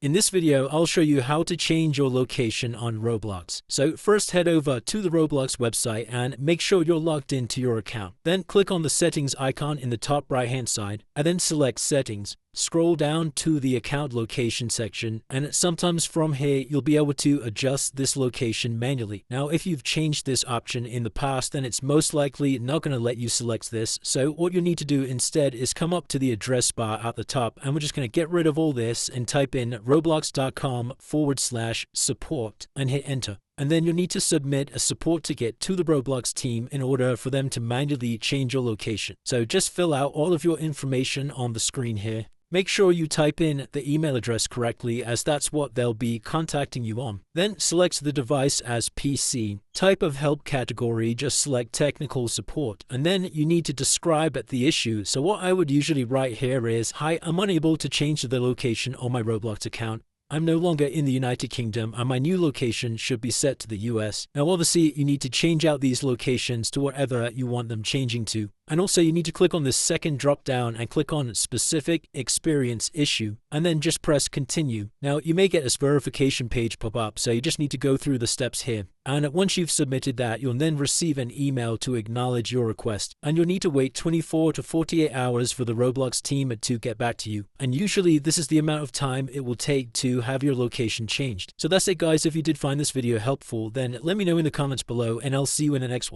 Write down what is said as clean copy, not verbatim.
In this video, I'll show you how to change your location on Roblox. So first head over to the Roblox website and make sure you're logged into your account. Then click on the settings icon in the top right hand side and then select settings. Scroll down to the account location section, and sometimes from here you'll be able to adjust this location manually. Now if you've changed this option in the past, then it's most likely not going to let you select this. So what you need to do instead is come up to the address bar at the top, and we're just going to get rid of all this and type in roblox.com/support and hit enter. And then you'll need to submit a support ticket to the Roblox team in order for them to manually change your location. So just fill out all of your information on the screen here. Make sure you type in the email address correctly, as that's what they'll be contacting you on. Then select the device as PC. Type of help category, just select technical support. And then you need to describe the issue. So what I would usually write here is, "Hi, I'm unable to change the location on my Roblox account. I'm no longer in the United Kingdom and my new location should be set to the US. Now obviously you need to change out these locations to whatever you want them changing to. And also you need to click on this second drop down and click on specific experience issue and then just press continue. Now you may get this verification page pop up, so you just need to go through the steps here. And once you've submitted that, you'll then receive an email to acknowledge your request. And you'll need to wait 24 to 48 hours for the Roblox team to get back to you. And usually this is the amount of time it will take to have your location changed. So that's it guys. If you did find this video helpful, then let me know in the comments below and I'll see you in the next one.